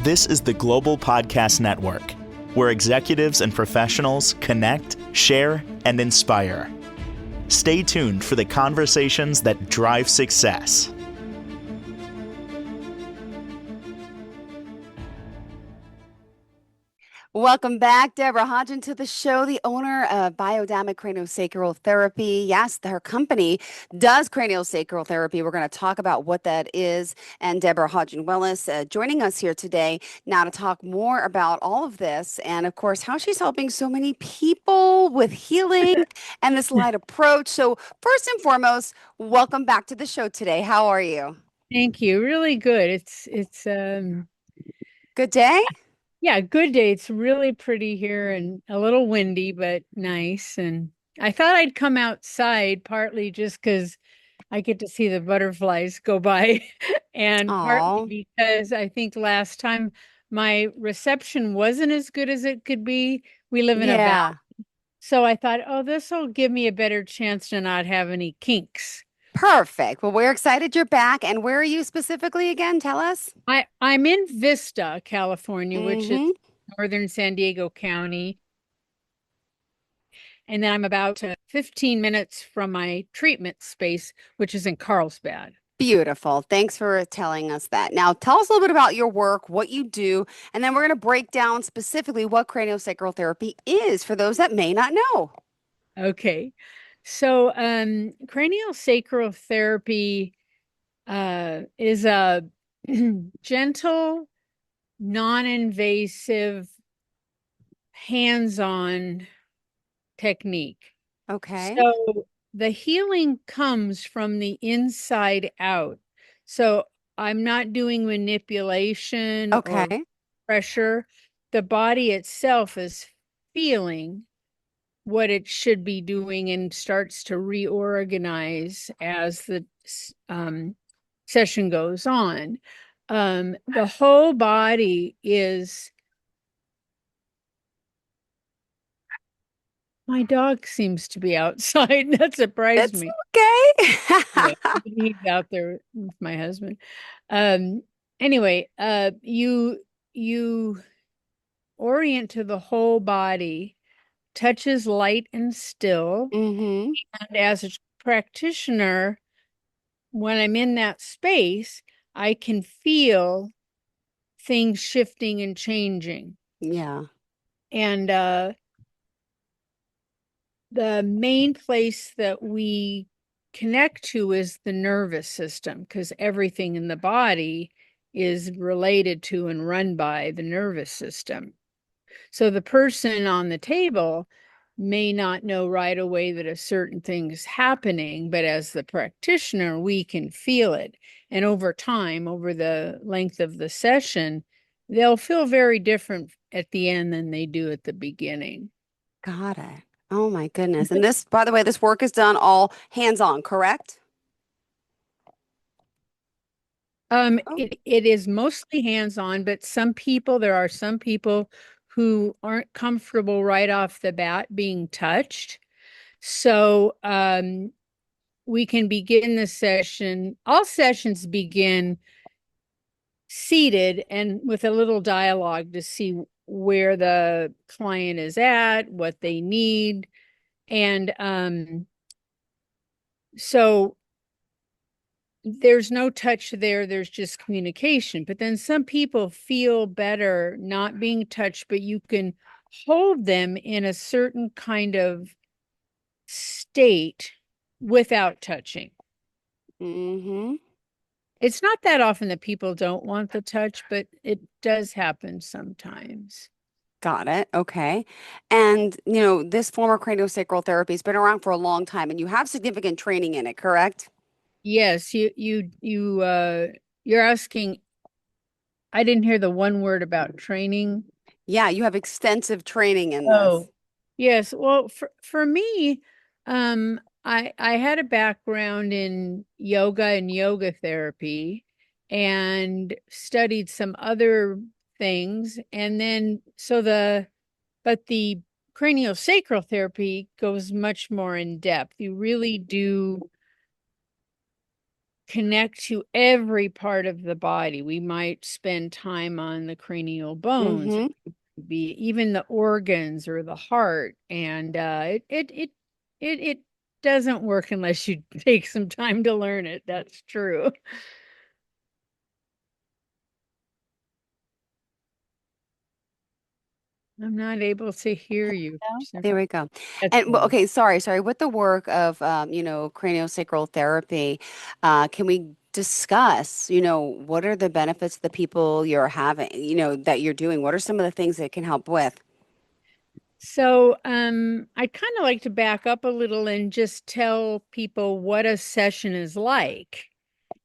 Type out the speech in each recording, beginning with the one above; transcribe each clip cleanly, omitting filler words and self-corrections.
This is the Global Podcast Network, where executives and professionals connect, share, and inspire. Stay tuned for the conversations that drive success. Welcome back, Debra Hodgen, to the show, the owner of Biodynamic Craniosacral Therapy. Yes, her company does craniosacral therapy. We're going to talk about what that is. And Debra Hodgen Wellness joining us here today now to talk more about all of this and, of course, how she's helping so many people with healing and this light approach. So, first and foremost, welcome back to the show today. How are you? Thank you. Really good. It's Good day? yeah, good day. It's really pretty here and a little windy, but nice. And I thought I'd come outside partly just because I get to see the butterflies go by, and Oh, partly because I think last time my reception wasn't as good as it could be. We live in a valley. yeah. So I thought, oh, this will give me a better chance to not have any kinks. Perfect. Well, we're excited you're back. And where are you specifically again? Tell us. I'm in Vista, California, which is Mm-hmm. northern San Diego County. And then I'm about 15 minutes from my treatment space, which is in Carlsbad. Beautiful. Thanks for telling us that. Now, tell us a little bit about your work, what you do, and then we're going to break down specifically what craniosacral therapy is for those that may not know. Okay. So, craniosacral therapy is a gentle, non-invasive, hands-on technique. Okay. So the healing comes from the inside out. So I'm not doing manipulation or Okay. pressure. The body itself is feeling what it should be doing and starts to reorganize as the session goes on. The whole body is. My dog seems to be outside. That surprised It's me. Yeah, okay. he's out there with my husband. Um, anyway, you orient to the whole body, touches light and still. Mm-hmm. And as a practitioner, when I'm in that space, I can feel things shifting and changing. Yeah. And the main place that we connect to is the nervous system, because everything in the body is related to and run by the nervous system. So the person on the table may not know right away that a certain thing is happening, but as the practitioner, we can feel it. And over time, over the length of the session, they'll feel very different at the end than they do at the beginning. Got it. Oh my goodness. And this, by the way, this work is done all hands-on, correct? Oh, It is mostly hands-on, but there are some people who aren't comfortable right off the bat being touched. So we can begin the session. All sessions begin seated and with a little dialogue to see where the client is at, what they need. And so there's no touch there, there's just communication. But then some people feel better not being touched, but you can hold them in a certain kind of state without touching. mm-hmm. It's not that often that people don't want the touch, but it does happen sometimes. Got it. Okay. And, this form of craniosacral therapy has been around for a long time and you have significant training in it, correct? Yes, you're asking. I didn't hear the one word about training. Yeah, you have extensive training in this. Oh, yes. Well, for me, I had a background in yoga and yoga therapy and studied some other things. And then but the craniosacral therapy goes much more in depth. You really do connect to every part of the body. We might spend time on the cranial bones, Mm-hmm. be even the organs or the heart, and it doesn't work unless you take some time to learn it. That's true. I'm not able to hear you. There we go. That's And well, better. okay, sorry. With the work of craniosacral therapy, can we discuss, what are the benefits the people you're having, that you're doing? What are some of the things that can help with? So, I'd kind of like to back up a little and just tell people what a session is like.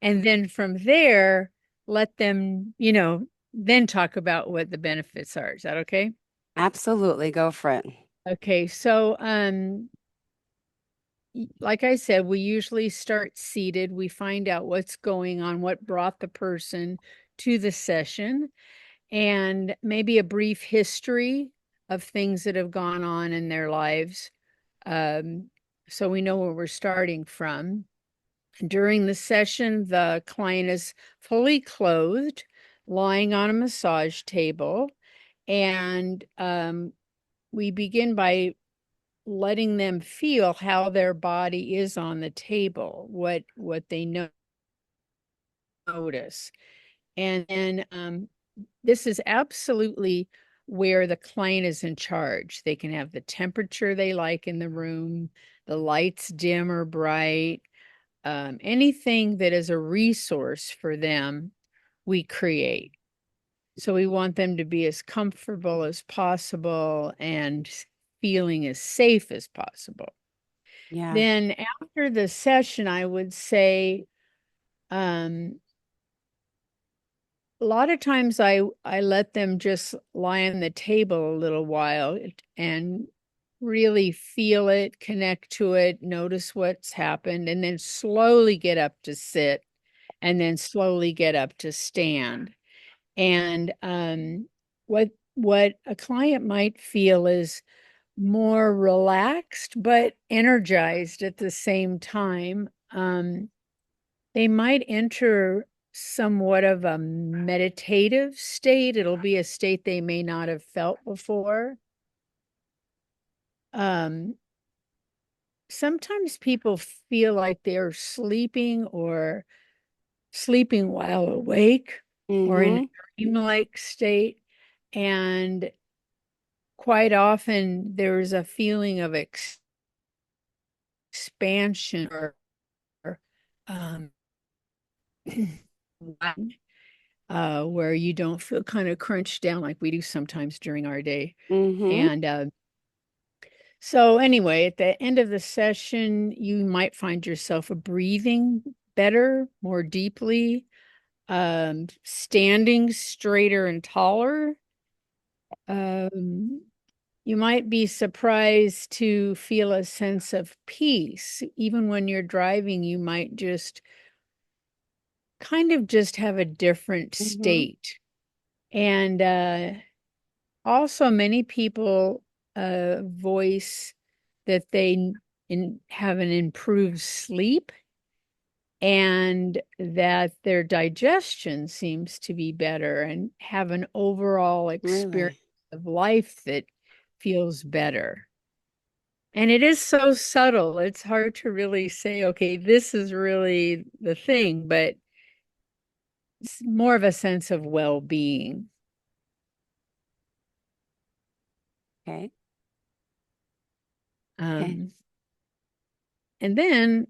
And then from there, let them, then talk about what the benefits are. Is that okay? Absolutely, go for it. Okay. So, like I said, we usually start seated. We find out what's going on, what brought the person to the session, and maybe a brief history of things that have gone on in their lives. Um, so we know where we're starting from. During the session, the client is fully clothed, lying on a massage table, and we begin by letting them feel how their body is on the table, what they notice. And then this is absolutely where the client is in charge. They can have the temperature they like in the room, the lights dim or bright, anything that is a resource for them, we create. So we want them to be as comfortable as possible and feeling as safe as possible. Yeah. Then after the session, I would say, um, a lot of times I let them just lie on the table a little while and really feel it, connect to it, notice what's happened, and then slowly get up to sit and then slowly get up to stand. And what a client might feel is more relaxed but energized at the same time. They might enter somewhat of a meditative state. It'll be a state they may not have felt before. Um, Sometimes people feel like they're sleeping or sleeping while awake or in a Mm-hmm. dreamlike state. And quite often there's a feeling of expansion or um, where you don't feel kind of crunched down like we do sometimes during our day. Mm-hmm. And so, anyway, at the end of the session, you might find yourself breathing better, more deeply, standing straighter and taller. Um, you might be surprised to feel a sense of peace. Even when you're driving, you might just kind of just have a different Mm-hmm. state. And also, many people voice that they have an improved sleep and that their digestion seems to be better and have an overall experience Really? of life that feels better. And it is so subtle. It's hard to really say, okay, this is really the thing, but it's more of a sense of well-being. Okay. Okay. Um, and then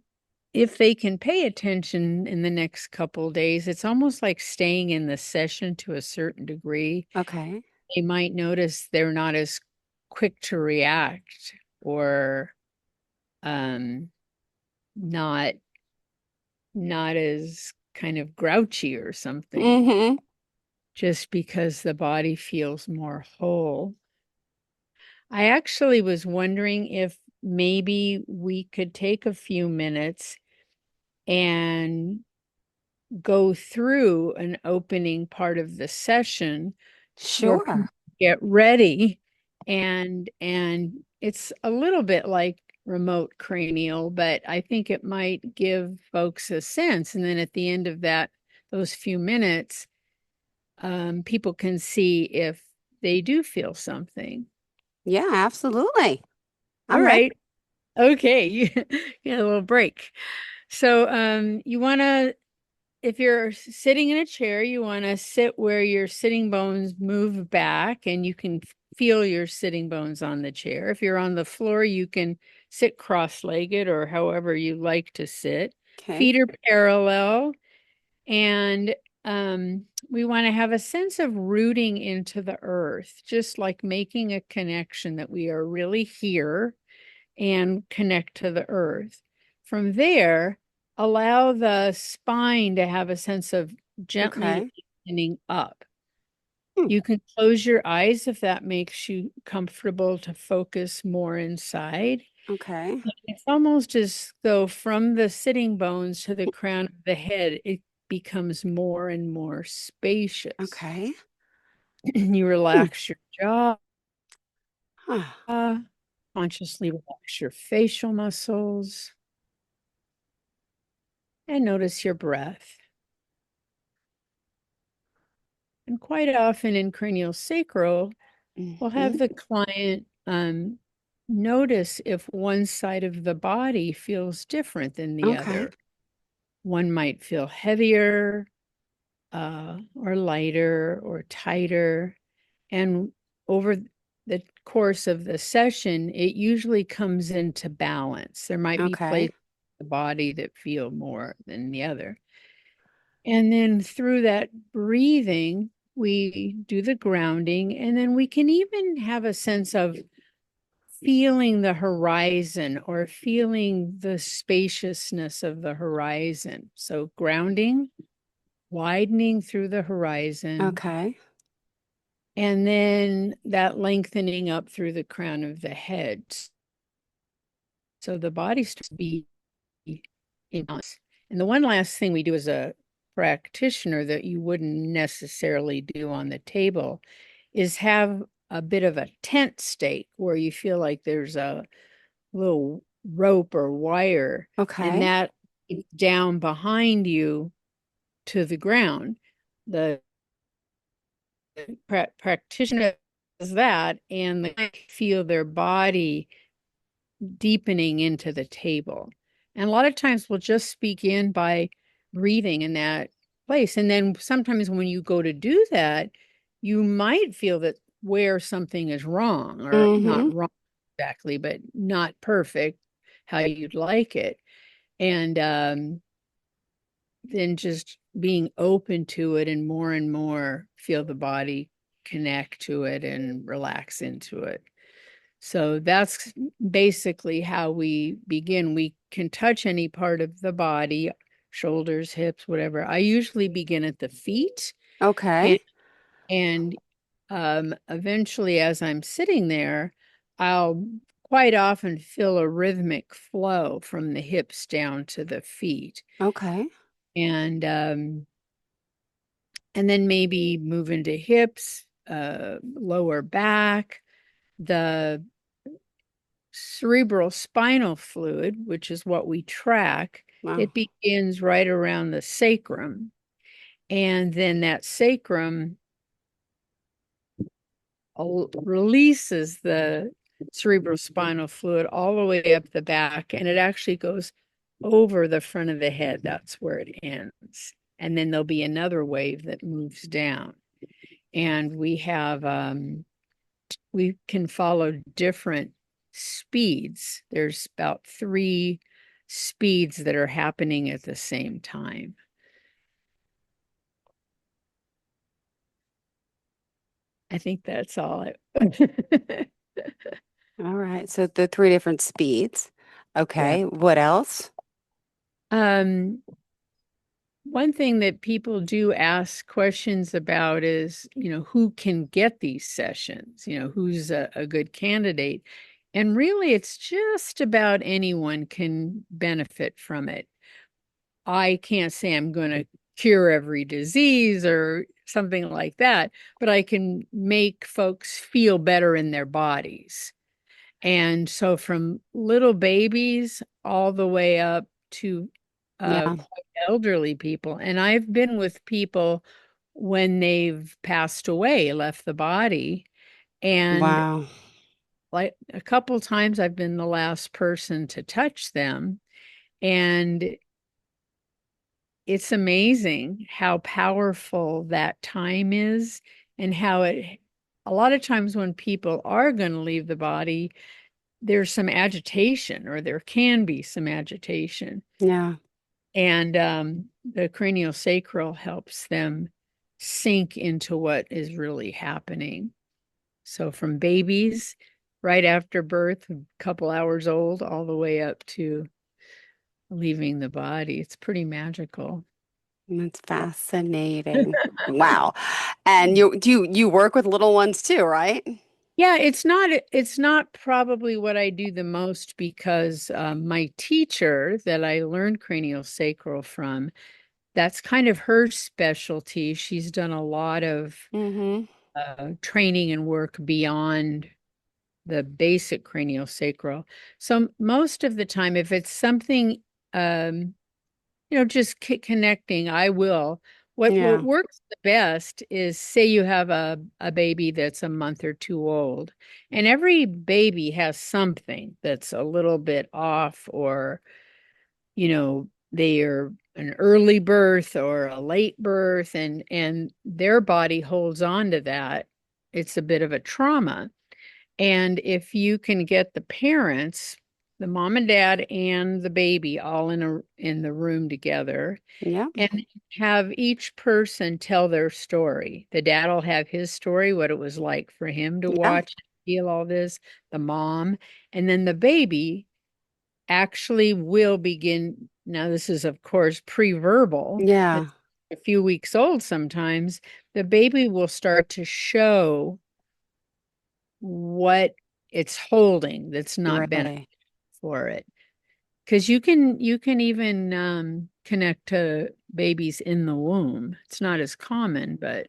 if they can pay attention in the next couple days, it's almost like staying in the session to a certain degree. Okay. They might notice they're not as quick to react or um, not not as kind of grouchy or something, Mm-hmm. just because the body feels more whole. I actually was wondering if maybe we could take a few minutes and go through an opening part of the session where people Sure. get ready and it's a little bit like remote cranial, but I think it might give folks a sense. And then at the end of those few minutes, people can see if they do feel something. Yeah, absolutely. All I'm ready. right. Okay. You get a little break. So, you want to, if you're sitting in a chair, you want to sit where your sitting bones move back and you can feel your sitting bones on the chair. If you're on the floor, you can sit cross-legged or however you like to sit. Okay. Feet are parallel, and we want to have a sense of rooting into the earth, just like making a connection that we are really here and connect to the earth. From there, allow the spine to have a sense of gently Okay. lifting up. Hmm. You can close your eyes if that makes you comfortable to focus more inside. Okay. It's almost as though from the sitting bones to the crown of the head, it becomes more and more spacious. Okay. You Hmm. relax your jaw, Ah, consciously relax your facial muscles, and notice your breath. And quite often in craniosacral, we'll mhm. have the client notice if one side of the body feels different than the Okay. other. One might feel heavier, or lighter or tighter. And over the course of the session, it usually comes into balance. There might be Okay. places in the body that feel more than the other. And then through that breathing, we do the grounding, and then we can even have a sense of feeling the horizon or feeling the spaciousness of the horizon. So grounding, widening through the horizon, Okay. and then that lengthening up through the crown of the head. So the body starts to be in balance. And the one last thing we do as a practitioner that you wouldn't necessarily do on the table is have a bit of a tent stake where you feel like there's a little rope or wire, and Okay. that is down behind you to the ground. The practitioner does that, and they feel their body deepening into the table. And a lot of times we'll just begin by breathing in that place. And then sometimes when you go to do that, you might feel that where something is wrong, or not Mm-hmm. wrong exactly, but not perfect how you'd like it. And then just being open to it and more feel the body connect to it and relax into it. So that's basically how we begin. We can touch any part of the body, shoulders, hips, whatever. I usually begin at the feet, and Okay. eventually as I'm sitting there, I'll quite often feel a rhythmic flow from the hips down to the feet. Okay. And and then maybe move into hips, lower back, the cerebral spinal fluid, which is what we track. Wow. It begins right around the sacrum. And then that sacrum releases the cerebral spinal fluid all the way up the back, and it actually goes over the front of the head. That's where it ends. And then there'll be another wave that moves down. And we can follow different speeds. There's about 3 speeds that are happening at the same time. I think that's all. All right. So the three different speeds. Yeah. Okay. What else? Um, One thing that people do ask questions about is, who can get these sessions? Who's a good candidate? And really, it's just about anyone can benefit from it. I can't say I'm going to cure every disease or something like that, but I can make folks feel better in their bodies. And so from little babies all the way up to Yeah. quite elderly people. And I've been with people when they've passed away, left the body. And Wow. like a couple times I've been the last person to touch them. And it's amazing how powerful that time is and how a lot of times when people are going to leave the body, there's some agitation or there can be some agitation. Yeah. And the craniosacral helps them sink into what is really happening. So from babies right after birth, a couple hours old, all the way up to leaving the body, it's pretty magical. That's fascinating. Wow. And you work with little ones too, right? Yeah, it's not probably what I do the most because my teacher that I learned craniosacral from, that's kind of her specialty. She's done a lot of Mm-hmm. training and work beyond the basic craniosacral. So most of the time, if it's something, just connecting, I will. What Yeah. works the best is say you have a baby that's a month or two old, and every baby has something that's a little bit off, or they are an early birth or a late birth, and their body holds on to that. It's a bit of a trauma. And if you can get the parents, the mom and dad and the baby all in the room together Yeah. and have each person tell their story. The dad will have his story, what it was like for him to Yeah. watch, feel all this, the mom, and then the baby actually will begin. Now, this is, of course, pre-verbal. Yeah. It's a few weeks old sometimes. The baby will start to show what it's holding that's not beneficial Really. for it. Because you can even connect to babies in the womb. It's not as common, but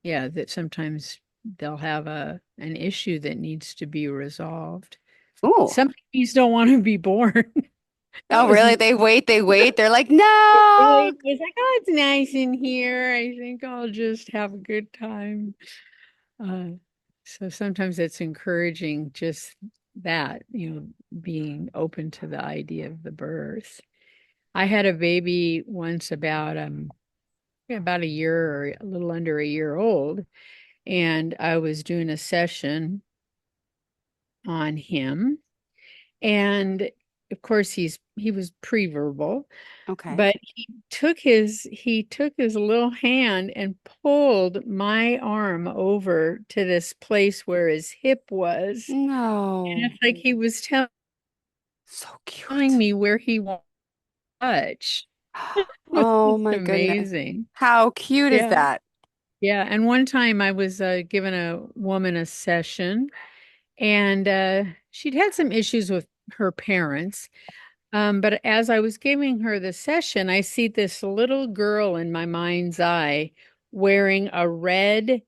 yeah, that sometimes they'll have an issue that needs to be resolved. Ooh. Some babies don't want to be born. That Oh, was really? me. They wait, they wait. They're like, no. It's like, oh, it's nice in here. I think I'll just have a good time. Uh, so sometimes it's encouraging just that, being open to the idea of the birth. I had a baby once about a year or a little under a year old, and I was doing a session on him. And of course he was pre-verbal, Okay. but he took his little hand and pulled my arm over to this place where his hip was. And No. it's like he was So telling cute. me where he wanted to touch. It was Oh just my goodness. amazing. How cute is Yeah. that? Yeah. And one time I was giving a woman a session, and she'd had some issues with her parents. But as I was giving her the session, I see this little girl in my mind's eye wearing a red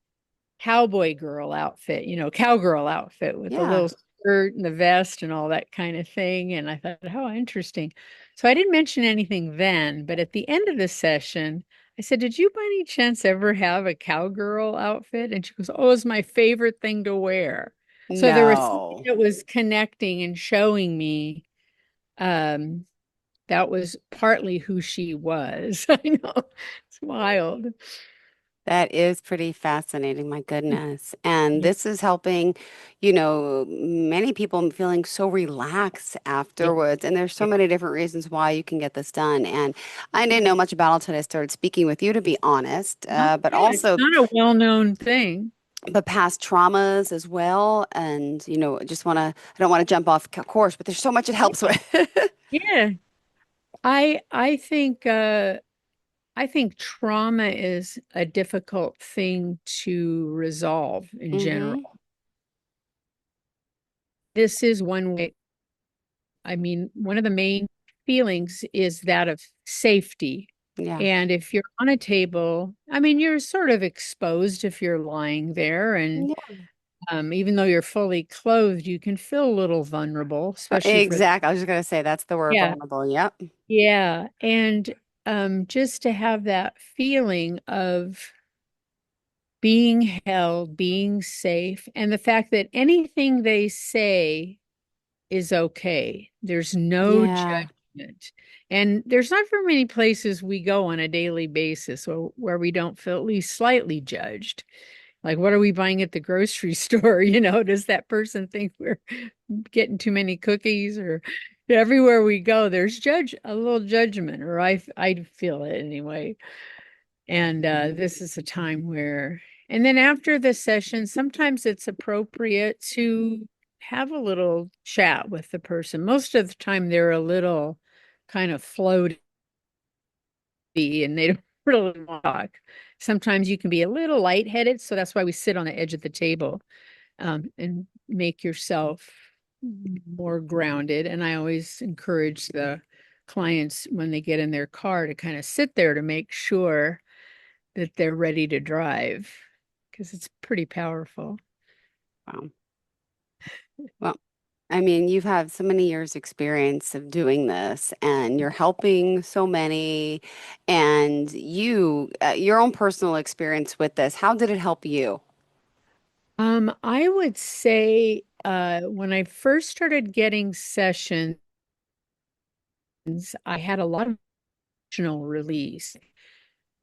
cowboy girl outfit, cowgirl outfit with the Yeah. little skirt and the vest and all that kind of thing. And I thought, how interesting. So I didn't mention anything then, but at the end of the session, I said, did you by any chance ever have a cowgirl outfit? And she goes, oh, it's my favorite thing to wear. So there was something No. that was connecting and showing me um, that was partly who she was. I know, it's wild. That is pretty fascinating, my goodness. And Yeah, this is helping, many people feeling so relaxed yeah, afterwards. And there's so yeah. many different reasons why you can get this done. And I didn't know much about it until I started speaking with you, to be honest. Oh, But yeah, it's also, not a well-known thing. but past traumas as well. And, I don't want to jump off course, but there's so much it helps with. Yeah. I think trauma is a difficult thing to resolve in Mm-hmm. general. This is one way. I mean, one of the main feelings is that of safety. Yeah. And if you're on a table, I mean, you're sort of exposed if you're lying there, and Yeah. Even though you're fully clothed, you can feel a little vulnerable, especially for, Exactly. I was just gonna say that's the word yeah, vulnerable. Yep. yeah. And just to have that feeling of being held, being safe, and the fact that anything they say is okay. There's no Yeah. judgment. And there's not very many places we go on a daily basis where we don't feel at least slightly judged. Like, what are we buying at the grocery store? Does that person think we're getting too many cookies? Or everywhere we go, there's a little judgment, or I feel it anyway. And this is a time where, and then after the session, sometimes it's appropriate to have a little chat with the person. Most of the time, they're a little kind of floaty and they don't really want to talk. Sometimes you can be a little lightheaded. So that's why we sit on the edge of the table, and make yourself more grounded. And I always encourage the clients when they get in their car to kind of sit there to make sure that they're ready to drive, because it's pretty powerful. Wow. Well, I mean, you've had so many years experience of doing this and you're helping so many and your own personal experience with this, how did it help you? I would say when I first started getting sessions, I had a lot of emotional release.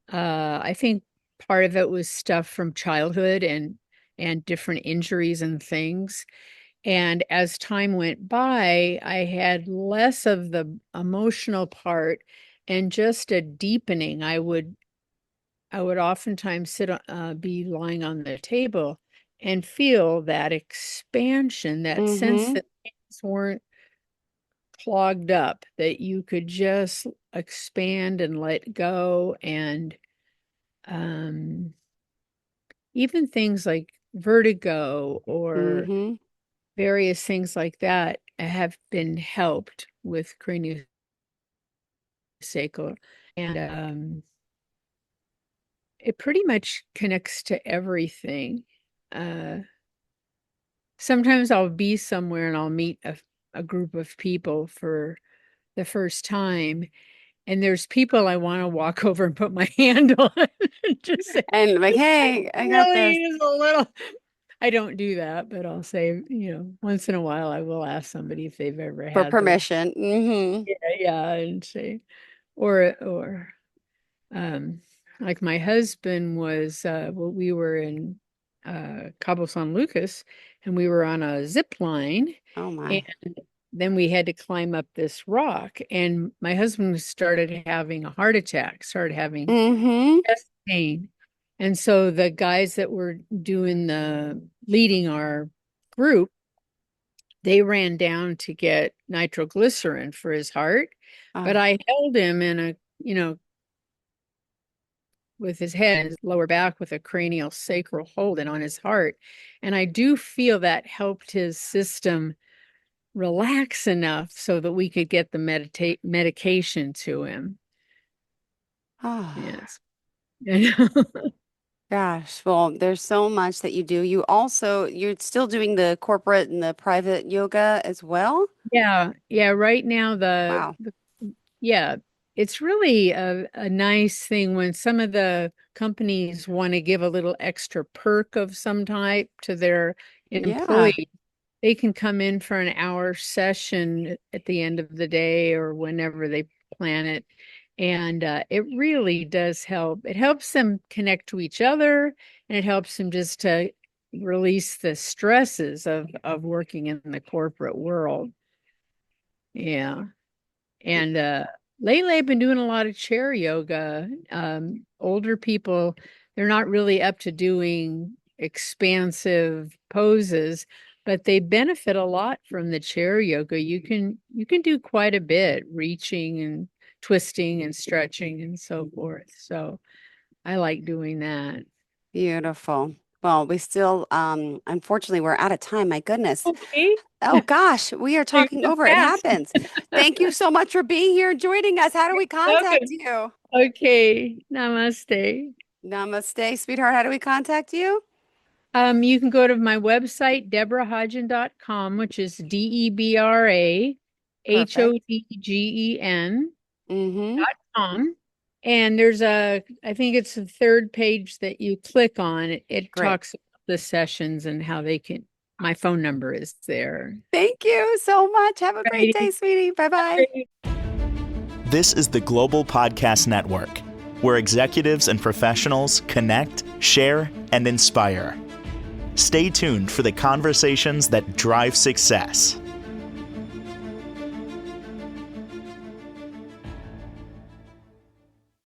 I think part of it was stuff from childhood and different injuries and things. And as time went by, I had less of the emotional part and just a deepening. I would oftentimes be lying on the table and feel that expansion, that sense Mm-hmm. that things weren't clogged up, that you could just expand and let go. And um, even things like vertigo or Mm-hmm. various things like that have been helped with craniosacral. And it pretty much connects to everything. Uh, Sometimes I'll be somewhere and I'll meet a group of people for the first time, and there's people I want to walk over and put my hand on and just say, And like, "It hey, I got really this is a little." I don't do that, but I'll say, once in a while, I will ask somebody if they've ever for had the, permission. Mm-hmm. yeah, yeah, and say, or um, like my husband was, well, we were in Cabo San Lucas, and we were on a zip line, Oh and my. then we had to climb up this rock, and my husband started having a heart attack, started having Mm-hmm. chest pain. And so the guys that were leading our group, they ran down to get nitroglycerin for his heart. But Oh, I held him with his head and his lower back with a cranial sacral holding on his heart. And I do feel that helped his system relax enough so that we could get the medication to him. oh. Yes. I know. Gosh, well, there's so much that you do. You're still doing the corporate and the private yoga as well? Yeah, yeah. Right now, Wow. yeah, it's really a nice thing when some of the companies want to give a little extra perk of some type to their Yeah. employees. They can come in for an hour session at the end of the day or whenever they plan it. And it really does help. It helps them connect to each other, and it helps them just to release the stresses of working in the corporate world. Yeah. And lately I've been doing a lot of chair yoga. Older people, they're not really up to doing expansive poses, but they benefit a lot from the chair yoga. You can do quite a bit, reaching and twisting and stretching and so forth. So I like doing that. Beautiful. Well, we still, unfortunately, we're out of time. My goodness. Okay. Oh gosh, we are It talking went over. It fast. happens. Thank you so much for being here and joining us. How do we contact Welcome. you? Okay. Namaste. Namaste, sweetheart. How do we contact you? You can go to my website, debrahodgen.com, which is DebraHodgen.com. Mm-hmm. And there's I think it's the third page that you click on. It Great. talks about the sessions and how they can, my phone number is there. Thank you so much. Have a great day, Righty. sweetie. Bye-bye. This is the Global Podcast Network, where executives and professionals connect, share, and inspire. Stay tuned for the conversations that drive success.